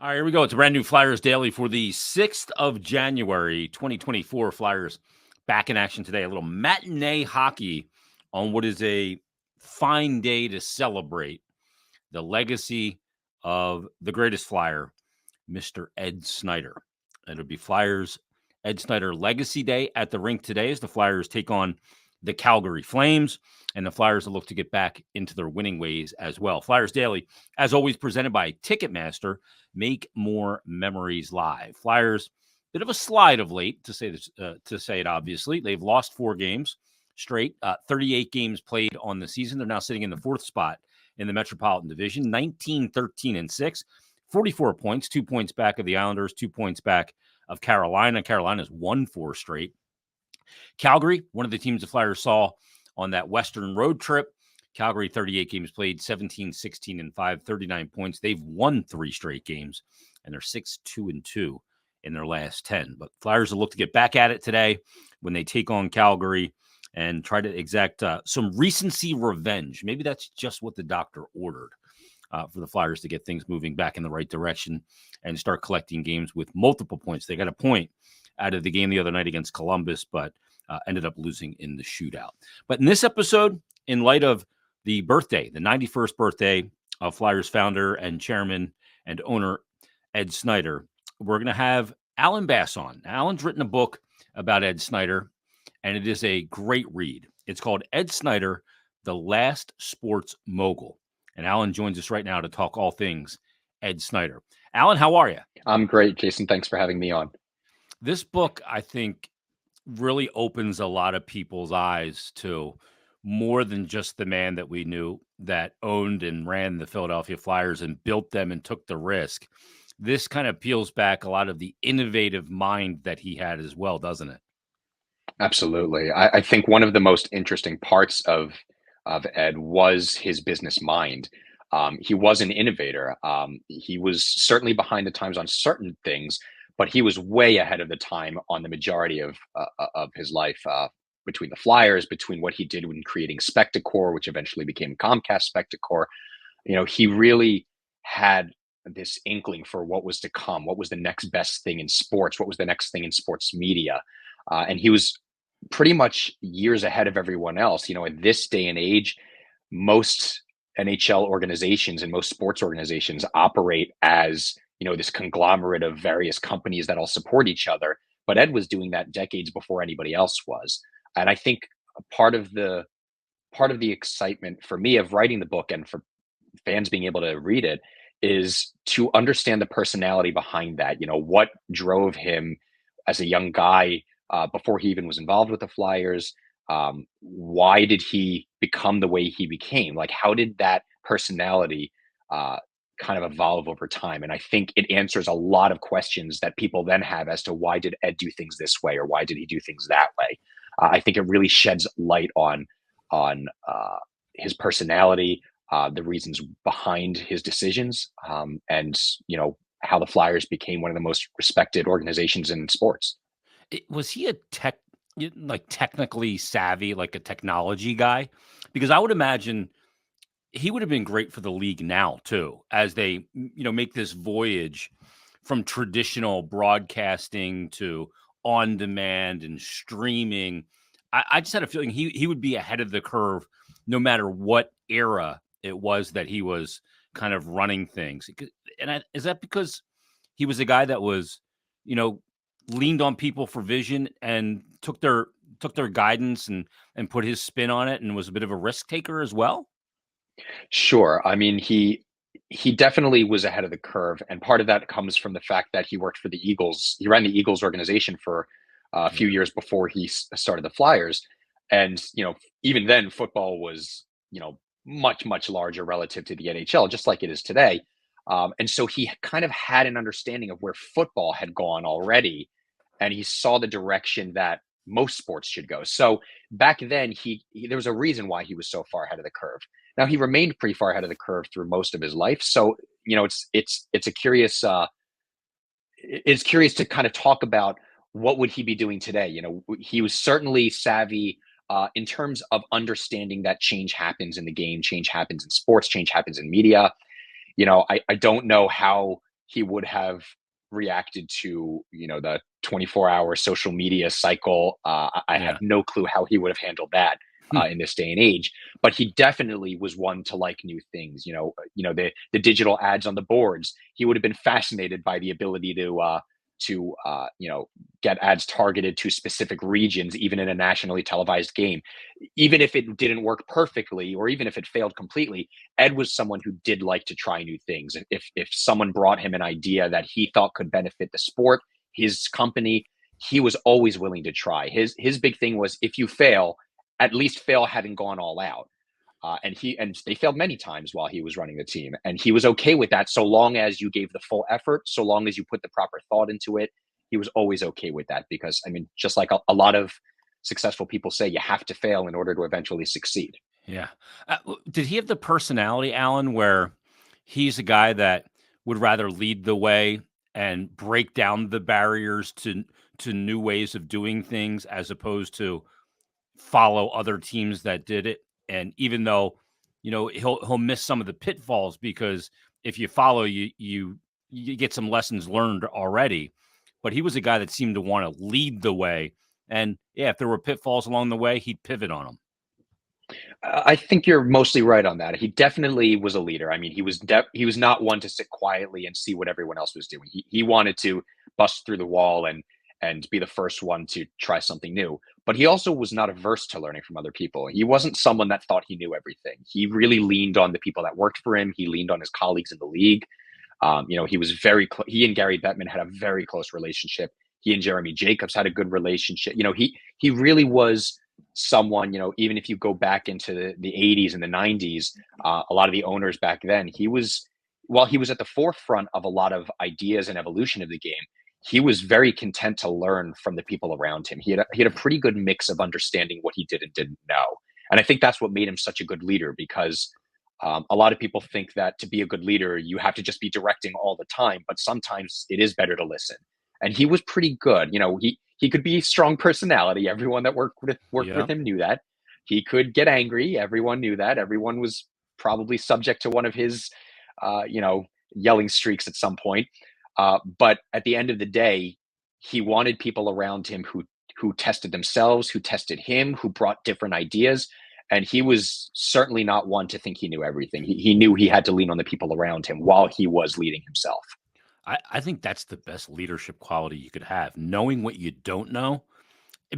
All right, here we go. It's a brand new Flyers Daily for the 6th of January, 2024. Flyers back in action today. A little matinee hockey on what is a fine day to celebrate the legacy of the greatest Flyer, Mr. Ed Snider. It'll be Flyers Ed Snider Legacy Day at the rink today as the Flyers take on the Calgary Flames, and the Flyers will look to get back into their winning ways as well. Flyers Daily, as always, presented by Ticketmaster. Make more memories live. Flyers, bit of a slide of late, to say it obviously. They've lost 4 games straight, 38 games played on the season. They're now sitting in the 4th spot in the Metropolitan Division, 19-13-6, 44 points, 2 points back of the Islanders, 2 points back of Carolina. Carolina's won 4 straight. Calgary, one of the teams the Flyers saw on that Western road trip. Calgary, 38 games played, 17-16-5, 39 points. They've won 3 straight games, and they're 6-2-2 in their last 10. But Flyers will look to get back at it today when they take on Calgary and try to exact some recency revenge. Maybe that's just what the doctor ordered for the Flyers to get things moving back in the right direction and start collecting games with multiple points. They got a point out of the game the other night against Columbus, but ended up losing in the shootout. But in this episode, in light of the birthday, the 91st birthday of Flyers founder and chairman and owner Ed Snider, we're going to have Alan Bass on. Alan's written a book about Ed Snider, and it is a great read. It's called Ed Snider, The Last Sports Mogul. And Alan joins us right now to talk all things Ed Snider. Alan, how are you? I'm great, Jason. Thanks for having me on. This book, I think, really opens a lot of people's eyes to more than just the man that we knew that owned and ran the Philadelphia Flyers and built them and took the risk. This kind of peels back a lot of the innovative mind that he had as well, doesn't it? Absolutely. I think one of the most interesting parts of Ed was his business mind. He was an innovator. He was certainly behind the times on certain things, but he was way ahead of the time on the majority of his life. Between the Flyers, between what he did when creating Spectacor, which eventually became Comcast Spectacor, he really had this inkling for what was to come, what was the next best thing in sports, what was the next thing in sports media, and he was pretty much years ahead of everyone else. At this day and age, most NHL organizations and most sports organizations operate as, this conglomerate of various companies that all support each other. But Ed was doing that decades before anybody else was. And I think part of the part of the excitement for me of writing the book and for fans being able to read it is to understand the personality behind that. What drove him as a young guy before he even was involved with the Flyers. Why did he become the way he became? Like, how did that personality kind of evolve over time? And I think it answers a lot of questions that people then have as to why did Ed do things this way or why did he do things that way. I think it really sheds light on his personality, the reasons behind his decisions, and how the Flyers became one of the most respected organizations in sports. Was he a technically savvy, like a technology guy? Because I would imagine he would have been great for the league now too, as they make this voyage from traditional broadcasting to on demand and streaming. I just had a feeling he would be ahead of the curve no matter what era it was that he was kind of running things. Is that because he was a guy that was, you know, leaned on people for vision and took their guidance and put his spin on it and was a bit of a risk taker as well? Sure. I mean, he definitely was ahead of the curve, and part of that comes from the fact that he worked for the Eagles. He ran the Eagles organization for a few Yeah. years before he started the Flyers, and even then, football was much larger relative to the NHL, just like it is today. And so he kind of had an understanding of where football had gone already, and he saw the direction that most sports should go. So back then, there was a reason why he was so far ahead of the curve. Now he remained pretty far ahead of the curve through most of his life. So it's a curious it's curious to kind of talk about what would he be doing today. He was certainly savvy in terms of understanding that change happens in the game, change happens in sports, change happens in media. I don't know how he would have reacted to, the 24-hour social media cycle. I have Yeah. no clue how he would have handled that Hmm. in this day and age. But he definitely was one to like new things. The digital ads on the boards. He would have been fascinated by the ability to get ads targeted to specific regions, even in a nationally televised game. Even if it didn't work perfectly, or even if it failed completely, Ed was someone who did like to try new things. If someone brought him an idea that he thought could benefit the sport, his company, he was always willing to try. His big thing was, if you fail, at least fail having gone all out. And they failed many times while he was running the team, and he was okay with that, so long as you gave the full effort, so long as you put the proper thought into it. He was always okay with that, because I mean, just like a lot of successful people say, you have to fail in order to eventually succeed. Yeah. Did he have the personality, Alan, where he's a guy that would rather lead the way and break down the barriers to new ways of doing things as opposed to follow other teams that did it? And even though, he'll miss some of the pitfalls because if you follow, you get some lessons learned already. But he was a guy that seemed to want to lead the way. And yeah, if there were pitfalls along the way, he'd pivot on them. I think you're mostly right on that. He definitely was a leader. I mean, he was not one to sit quietly and see what everyone else was doing. He wanted to bust through the wall and be the first one to try something new. But he also was not averse to learning from other people. He wasn't someone that thought he knew everything. He really leaned on the people that worked for him. He leaned on his colleagues in the league. He was he and Gary Bettman had a very close relationship. He and Jeremy Jacobs had a good relationship. He really was someone, even if you go back into the 80s and the 90s, a lot of the owners back then, while he was at the forefront of a lot of ideas and evolution of the game, he was very content to learn from the people around him. He had a pretty good mix of understanding what he did and didn't know. And I think that's what made him such a good leader, because a lot of people think that to be a good leader, you have to just be directing all the time, but sometimes it is better to listen. And he was pretty good. He could be a strong personality. Everyone that worked with Yeah. him knew that. He could get angry. Everyone knew that. Everyone was probably subject to one of his, yelling streaks at some point. But at the end of the day, he wanted people around him who tested themselves, who tested him, who brought different ideas. And he was certainly not one to think he knew everything. He knew he had to lean on the people around him while he was leading himself. I think that's the best leadership quality you could have. Knowing what you don't know,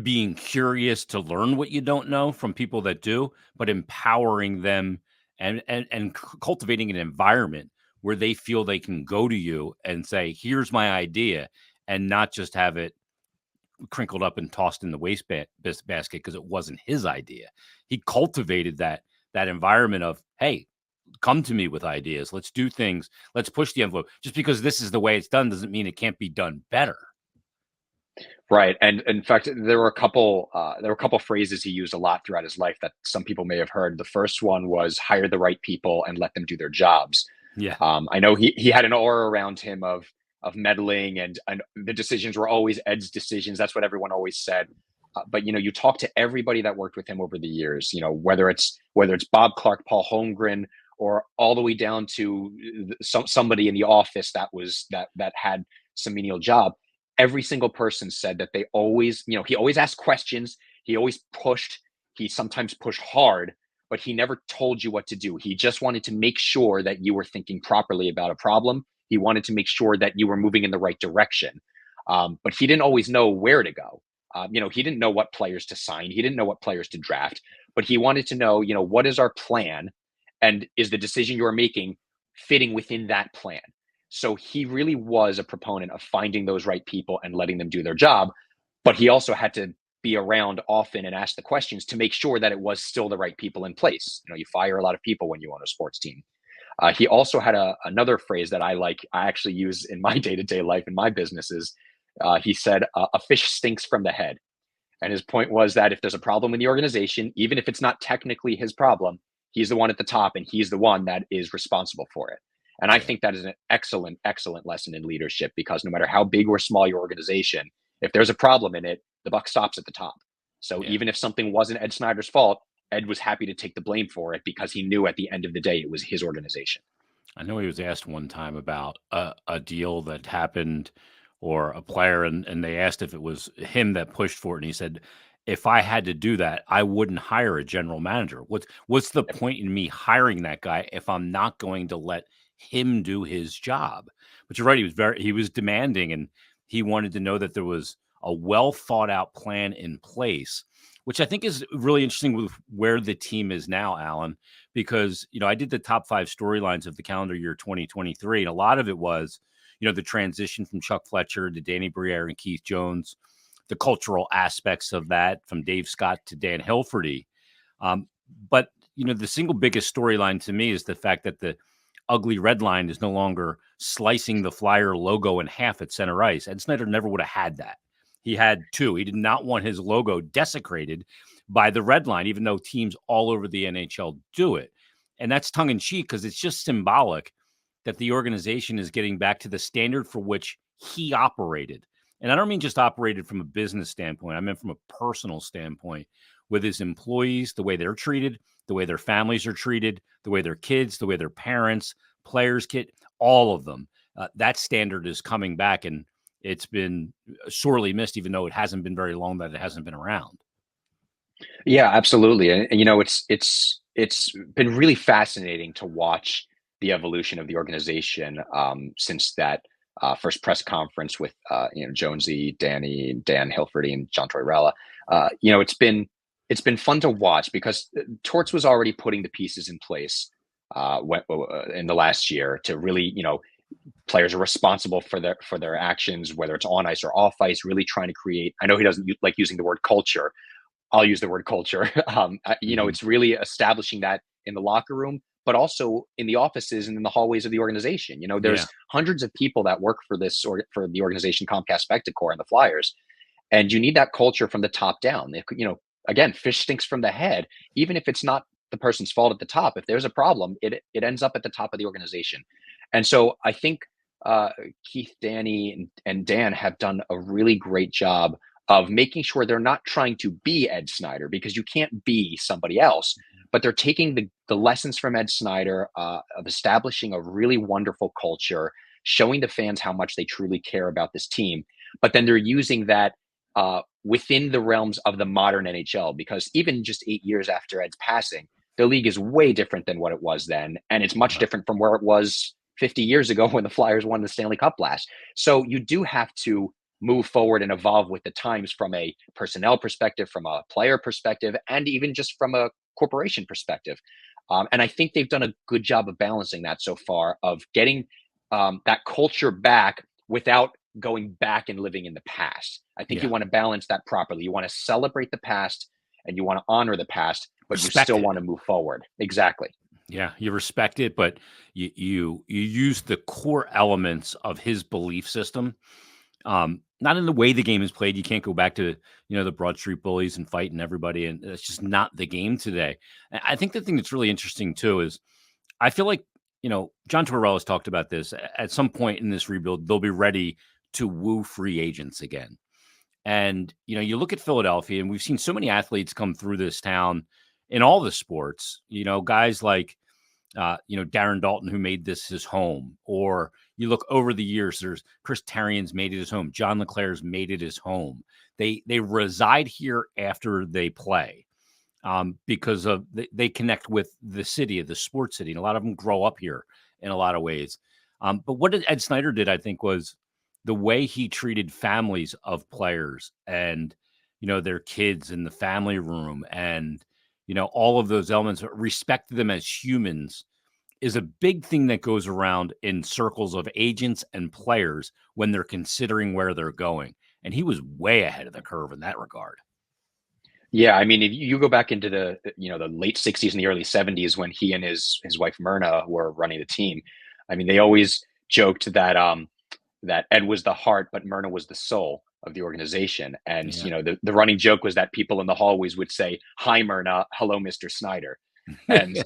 being curious to learn what you don't know from people that do, but empowering them and cultivating an environment where they feel they can go to you and say, "Here's my idea," and not just have it crinkled up and tossed in the basket because it wasn't his idea. He cultivated that environment of, "Hey, come to me with ideas. Let's do things. Let's push the envelope. Just because this is the way it's done doesn't mean it can't be done better." Right. And in fact, there were a couple phrases he used a lot throughout his life that some people may have heard. The first one was hire the right people and let them do their jobs. Yeah. I know he had an aura around him of meddling, and the decisions were always Ed's decisions. That's what everyone always said. But you talk to everybody that worked with him over the years. Whether it's Bob Clark, Paul Holmgren, or all the way down to somebody in the office that had some menial job. Every single person said that they always, he always asked questions. He always pushed. He sometimes pushed hard, but he never told you what to do. He just wanted to make sure that you were thinking properly about a problem. He wanted to make sure that you were moving in the right direction. But he didn't always know where to go. He didn't know what players to sign. He didn't know what players to draft, but he wanted to know, what is our plan, and is the decision you're making fitting within that plan? So he really was a proponent of finding those right people and letting them do their job. But he also had to be around often and ask the questions to make sure that it was still the right people in place. You fire a lot of people when you own a sports team. He also had another phrase that I like. I actually use in my day-to-day life in my businesses. He said, "A fish stinks from the head." And his point was that if there's a problem in the organization, even if it's not technically his problem, he's the one at the top and he's the one that is responsible for it. And I Yeah. think that is an excellent, excellent lesson in leadership, because no matter how big or small your organization, if there's a problem in it, the buck stops at the top. So Yeah. even if something wasn't Ed Snider's fault, Ed was happy to take the blame for it, because he knew at the end of the day it was his organization. I know he was asked one time about a deal that happened or a player, and they asked if it was him that pushed for it, and he said, "If I had to do that, I wouldn't hire a general manager. What's the point in me hiring that guy if I'm not going to let him do his job?" But you're right, he was demanding, and he wanted to know that there was a well thought out plan in place, which I think is really interesting with where the team is now, Alan, because I did the top 5 storylines of the calendar year 2023, and a lot of it was the transition from Chuck Fletcher to Danny Briere and Keith Jones, the cultural aspects of that from Dave Scott to Dan Hilferty. But the single biggest storyline to me is the fact that the ugly red line is no longer slicing the Flyer logo in half at center ice. Ed Snider never would have had that. He had two. He did not want his logo desecrated by the red line, even though teams all over the NHL do it. And that's tongue in cheek because it's just symbolic that the organization is getting back to the standard for which he operated. And I don't mean just operated from a business standpoint. I meant from a personal standpoint with his employees, the way they're treated, the way their families are treated, the way their kids, the way their parents, players, all of them. That standard is coming back, and it's been sorely missed, even though it hasn't been very long that it hasn't been around. Yeah, absolutely. And it's been really fascinating to watch the evolution of the organization since that first press conference with Jonesy, Danny, Dan Hilferty, and John Tortorella. It's been fun to watch because Torts was already putting the pieces in place in the last year to really players are responsible for their actions, whether it's on ice or off ice. Really trying to create. I know he doesn't like using the word culture. I'll use the word culture. It's really establishing that in the locker room, but also in the offices and in the hallways of the organization. There's Yeah. hundreds of people that work for this or for the organization Comcast Spectacor and the Flyers, and you need that culture from the top down. Again, fish stinks from the head. Even if it's not the person's fault at the top, if there's a problem, it ends up at the top of the organization. And so I think Keith, Danny, and Dan have done a really great job of making sure they're not trying to be Ed Snider, because you can't be somebody else, but they're taking the lessons from Ed Snider of establishing a really wonderful culture, showing the fans how much they truly care about this team. But then they're using that within the realms of the modern NHL, because even just 8 years after Ed's passing, the league is way different than what it was then. And it's much different from where it was 50 years ago when the Flyers won the Stanley Cup last. So you do have to move forward and evolve with the times from a personnel perspective, from a player perspective, and even just from a corporation perspective. And I think they've done a good job of balancing that so far, of getting that culture back without going back and living in the past. I think you want to balance that properly. You want to celebrate the past and you want to honor the past, but you still want to move forward. Exactly. Yeah, you respect it, but you use the core elements of his belief system. Not in the way the game is played. You can't go back to the Broad Street Bullies and fighting everybody, and it's just not the game today. And I think the thing that's really interesting too is I feel like John Tortorella has talked about this. At some point in this rebuild, they'll be ready to woo free agents again. And you look at Philadelphia, and we've seen so many athletes come through this town in all the sports. Guys like Darren Dalton, who made this his home, or you look over the years, there's Chris Therrien's made it his home. John LeClair's made it his home. They reside here after they play because of they connect with the city, of the sports city. And a lot of them grow up here in a lot of ways. But what Ed Snider did, I think, was the way he treated families of players and, their kids in the family room and, all of those elements, respect them as humans is a big thing that goes around in circles of agents and players when they're considering where they're going. And he was way ahead of the curve in that regard. Yeah, I mean, if you go back into the late '60s and the early '70s when he and his wife Myrna were running the team, I mean, they always joked that that Ed was the heart, but Myrna was the soul of the organization. And the running joke was that people in the hallways would say, "Hi, Myrna. Hello, Mr. Snider." And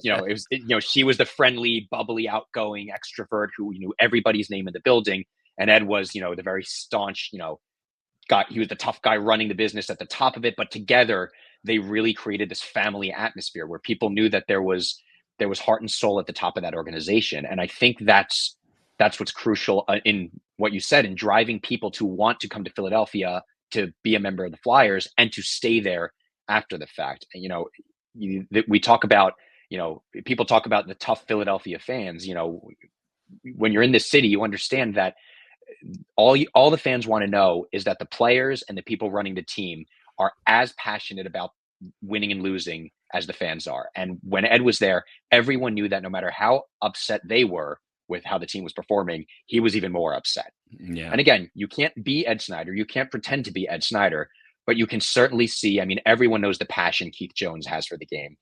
she was the friendly, bubbly, outgoing extrovert who knew everybody's name in the building, and Ed was the very staunch he was the tough guy running the business at the top of it. But together they really created this family atmosphere where people knew that there was there was heart and soul at the top of that organization. And I think that's what's crucial in what you said, in driving people to want to come to Philadelphia to be a member of the Flyers and to stay there after the fact. And, we talk about, people talk about the tough Philadelphia fans. When you're in this city, you understand that all the fans want to know is that the players and the people running the team are as passionate about winning and losing as the fans are. And when Ed was there, everyone knew that no matter how upset they were with how the team was performing, he was even more upset. Yeah. And again, you can't be Ed Snider. You can't pretend to be Ed Snider, but you can certainly see, everyone knows the passion Keith Jones has for the game.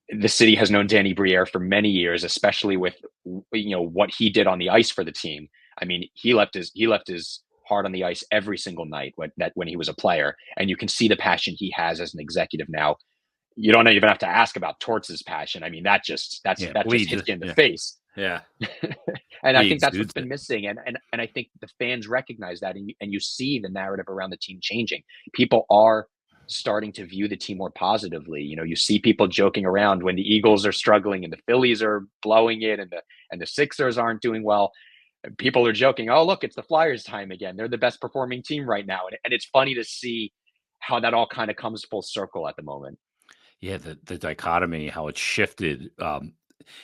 The city has known Danny Briere for many years, especially with, what he did on the ice for the team. He left his heart on the ice every single night when he was a player, and you can see the passion he has as an executive now. You don't even have to ask about Torts' passion. That just hits you in the face. Yeah. And I think that's what's been missing. And I think the fans recognize that, and you see the narrative around the team changing. People are starting to view the team more positively. You see people joking around when the Eagles are struggling and the Phillies are blowing it and the Sixers aren't doing well. People are joking, oh, look, it's the Flyers time again. They're the best performing team right now. And it's funny to see how that all kind of comes full circle at the moment. Yeah, the dichotomy, how it's shifted.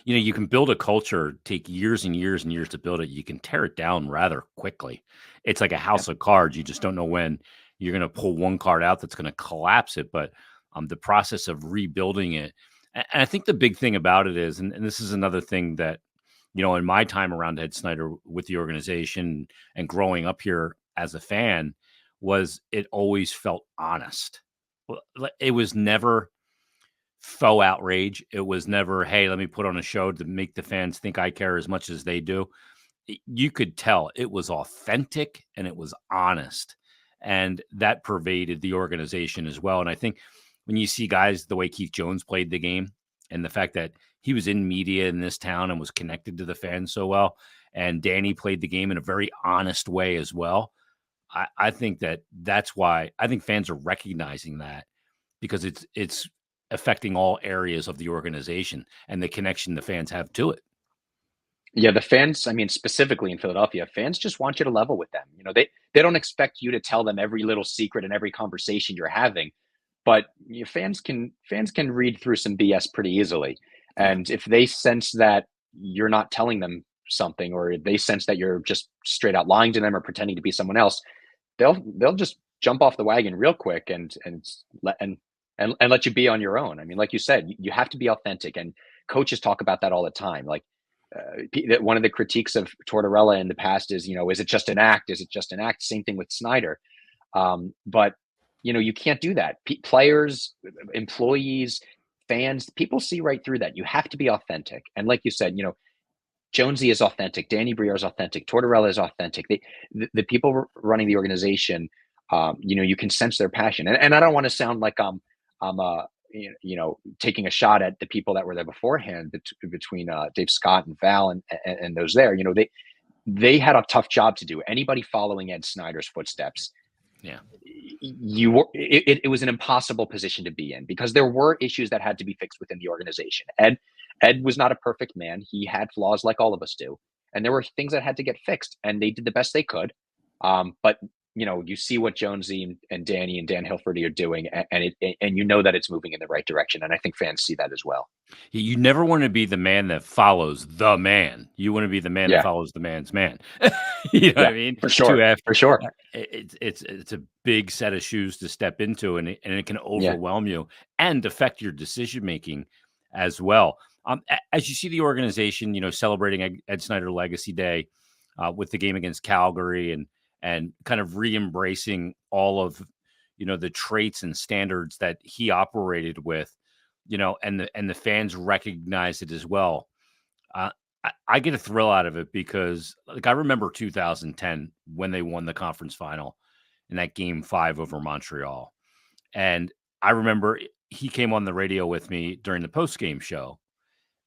You can build a culture, take years and years and years to build it. You can tear it down rather quickly. It's like a house of cards. You just don't know when you're going to pull one card out that's going to collapse it. But the process of rebuilding it. And I think the big thing about it is, and this is another thing that, in my time around Ed Snider with the organization and growing up here as a fan, was it always felt honest. It was never faux outrage. It was never, hey, let me put on a show to make the fans think I care as much as they do. You could tell it was authentic and it was honest. And that pervaded the organization as well. And I think when you see guys, the way Keith Jones played the game and the fact that he was in media in this town and was connected to the fans so well, and Danny played the game in a very honest way as well, I think that's why I think fans are recognizing that, because it's affecting all areas of the organization and the connection the fans have to it. Yeah, the fans, specifically in Philadelphia, fans just want you to level with them. They don't expect you to tell them every little secret and every conversation you're having, but fans can read through some BS pretty easily. And if they sense that you're not telling them something, or they sense that you're just straight out lying to them or pretending to be someone else, they'll just jump off the wagon real quick and let you be on your own. Like you said, you have to be authentic, and coaches talk about that all the time. Like, one of the critiques of Tortorella in the past is, is it just an act? Is it just an act? Same thing with Snider. But, you can't do that. Players, employees, fans, people see right through that. You have to be authentic. And like you said, Jonesy is authentic. Danny Briere is authentic. Tortorella is authentic. The people running the organization, you can sense their passion. And I don't want to sound like I'm taking a shot at the people that were there beforehand, between Dave Scott and Val and those there. They had a tough job to do. Anybody following Ed Snider's footsteps, it was an impossible position to be in, because there were issues that had to be fixed within the organization. Ed was not a perfect man. He had flaws like all of us do, and there were things that had to get fixed, and they did the best they could. But you see what Jonesy and Danny and Dan Hilferty are doing, and that it's moving in the right direction. And I think fans see that as well. You never want to be the man that follows the man. You want to be the man that follows the man's man. You know what I mean? For sure. For sure. It's a big set of shoes to step into, and it can overwhelm you and affect your decision making as well. As you see the organization, celebrating Ed Snider Legacy Day with the game against Calgary, and kind of re-embracing all of, the traits and standards that he operated with, and the fans recognize it as well. I get a thrill out of it, because I remember 2010 when they won the conference final in that game 5 over Montreal. And I remember he came on the radio with me during the post-game show,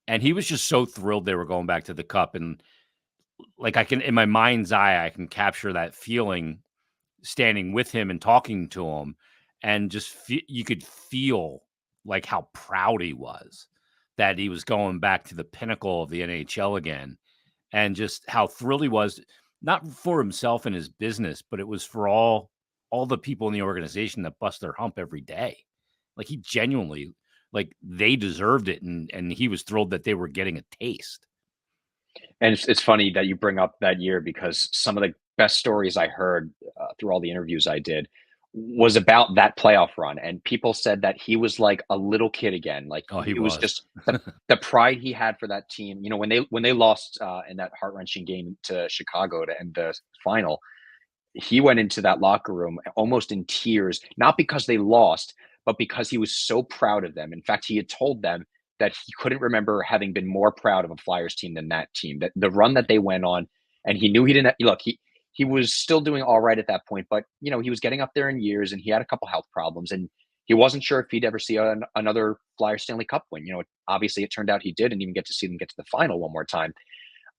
and he was just so thrilled they were going back to the cup. And I can, in my mind's eye, I can capture that feeling standing with him and talking to him, and just you could feel how proud he was that he was going back to the pinnacle of the NHL again, and just how thrilled he was, not for himself and his business, but it was for all the people in the organization that bust their hump every day. Like, he genuinely, like, they deserved it, and he was thrilled that they were getting a taste. And it's funny that you bring up that year because some of the best stories I heard through all the interviews I did was about that playoff run, and people said that he was like a little kid again. Like Oh, he it was was. just the pride he had for that team. You know, when they lost in that heart wrenching game to Chicago to end the final, he went into that locker room almost in tears, not because they lost, but because he was so proud of them. In fact, he had told them that he couldn't remember having been more proud of a Flyers team than that team. That the run that they went on, and he knew he didn't look. He was still doing all right at that point, but you know he was getting up there in years, and he had a couple health problems, and he wasn't sure if he'd ever see another Flyers Stanley Cup win. You know, obviously it turned out he did, and even get to see them get to the final one more time.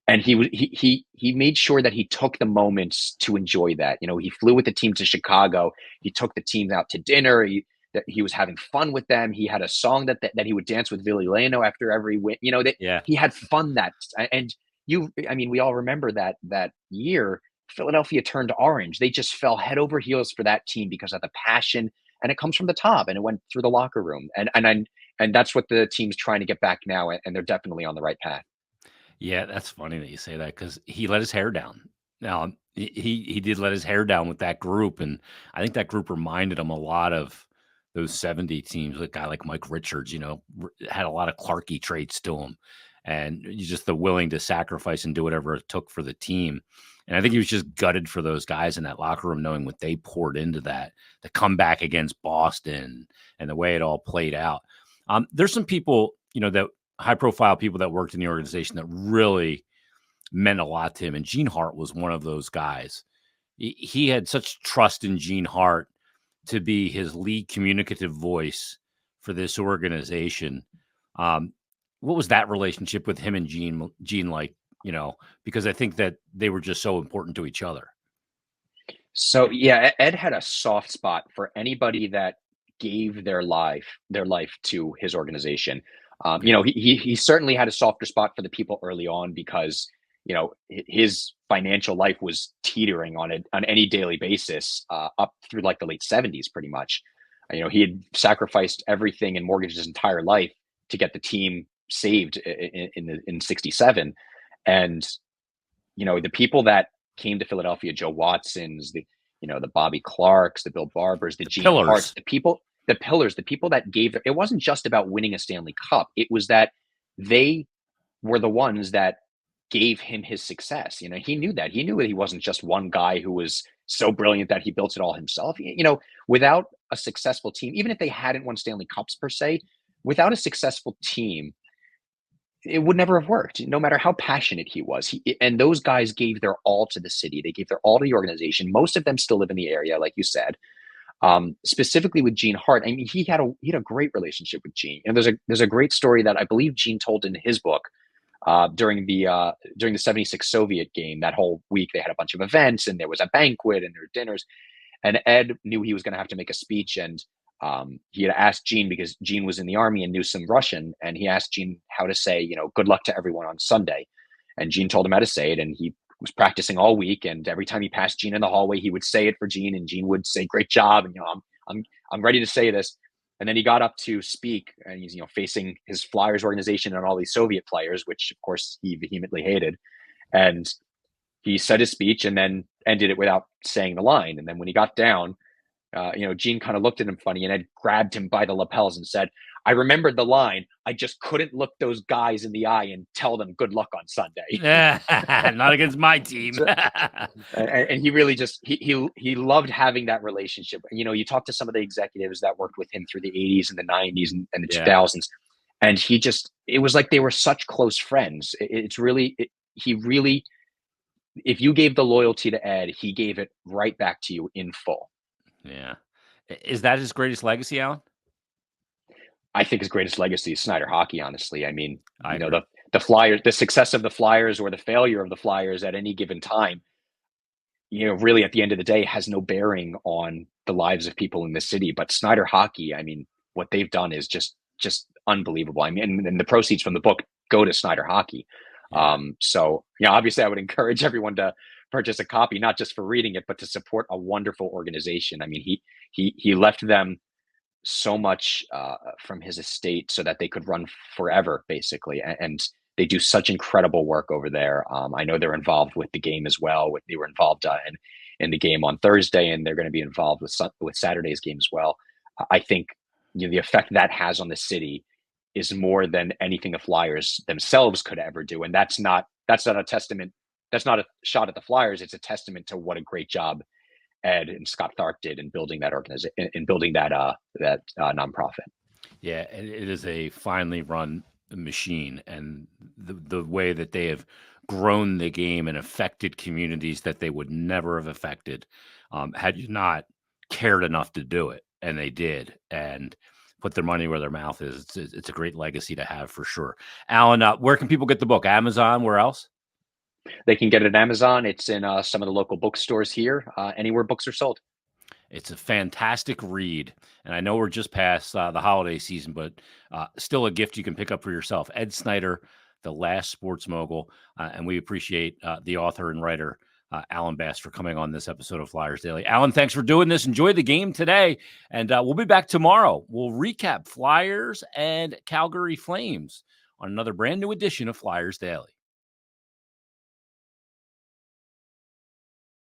And he made sure that he took the moments to enjoy that. You know, he flew with the team to Chicago. He took the team out to dinner. That he was having fun with them. He had a song that he would dance with Billy Leno after every win. You know, that Yeah. he had fun that and I mean, we all remember that year Philadelphia turned orange. They just fell head over heels for that team because of the passion, and it comes from the top, and it went through the locker room, and that's what the team's trying to get back now, and they're definitely on the right path. Yeah, that's funny that you say that because he let his hair down. Now, he did let his hair down with that group, and I think that group reminded him a lot of those 70 teams. A guy like Mike Richards, had a lot of Clarky traits to him, and he's just the willing to sacrifice and do whatever it took for the team. And I think he was just gutted for those guys in that locker room, knowing what they poured into that, the comeback against Boston, and the way it all played out. There's some people, that high profile people that worked in the organization that really meant a lot to him. And Gene Hart was one of those guys. He had such trust in Gene Hart to be his lead communicative voice for this organization. Um, what was that relationship with him and Gene like, because I think that they were just so important to each other. So yeah, Ed had a soft spot for anybody that gave their life to his organization. Yeah. He certainly had a softer spot for the people early on because his financial life was teetering on any daily basis up through like the late '70s, pretty much. He had sacrificed everything and mortgaged his entire life to get the team saved in '67, and the people that came to Philadelphia, Joe Watsons, the Bobby Clarks, the Bill Barbers, the The Gene Harts, pillars. the pillars, the people that it wasn't just about winning a Stanley Cup. It was that they were the ones that gave him his success. He knew that. He knew that he wasn't just one guy who was so brilliant that he built it all himself. Without a successful team, even if they hadn't won Stanley Cups per se, without a successful team, it would never have worked, no matter how passionate he was. And those guys gave their all to the city. They gave their all to the organization. Most of them still live in the area, like you said. Specifically with Gene Hart, I mean, he had a great relationship with Gene. And there's a great story that I believe Gene told in his book during the '76 Soviet game. That whole week, they had a bunch of events, and there was a banquet, and there were dinners. And Ed knew he was going to have to make a speech, and he had asked Gene because Gene was in the army and knew some Russian, and he asked Gene how to say, good luck to everyone on Sunday. And Gene told him how to say it, and he was practicing all week. And every time he passed Gene in the hallway, he would say it for Gene, and Gene would say, "Great job," and I'm ready to say this. And then he got up to speak, and he's facing his Flyers organization and all these Soviet players, which of course he vehemently hated. And he said his speech and then ended it without saying the line. And then when he got down, Gene kind of looked at him funny and had grabbed him by the lapels and said, "I remembered the line. I just couldn't look those guys in the eye and tell them good luck on Sunday." Not against my team. So, and he really just he loved having that relationship. You talk to some of the executives that worked with him through the '80s and the '90s and the Yeah. 2000s, and it was like they were such close friends. He really, if you gave the loyalty to Ed, he gave it right back to you in full. Yeah. Is that his greatest legacy, Alan? I think his greatest legacy is Snider hockey, honestly. I mean, I agree. the Flyers, the success of the Flyers or the failure of the Flyers at any given time, really at the end of the day has no bearing on the lives of people in the city. But Snider hockey, I mean, what they've done is just unbelievable. I mean, and the proceeds from the book go to Snider Hockey. Yeah. So, obviously I would encourage everyone to purchase a copy, not just for reading it, but to support a wonderful organization. I mean, he left them so much from his estate so that they could run forever, basically. And they do such incredible work over there. I know they're involved with the game as well. They were involved in the game on Thursday, and they're going to be involved with Saturday's game as well. I think the effect that has on the city is more than anything the Flyers themselves could ever do. And that's not a testament. That's not a shot at the Flyers. It's a testament to what a great job Ed and Scott Tharp did in building that organization, in building that nonprofit. Yeah, it is a finely run machine, and the way that they have grown the game and affected communities that they would never have affected had you not cared enough to do it, and they did, and put their money where their mouth is. It's a great legacy to have for sure. Alan, where can people get the book? Amazon? Where else? They can get it at Amazon. It's in some of the local bookstores here, anywhere books are sold. It's a fantastic read, and I know we're just past the holiday season, but still a gift you can pick up for yourself. Ed Snider, The Last Sports Mogul, and we appreciate the author and writer, Alan Bass, for coming on this episode of Flyers Daily. Alan, thanks for doing this. Enjoy the game today, and we'll be back tomorrow. We'll recap Flyers and Calgary Flames on another brand new edition of Flyers Daily.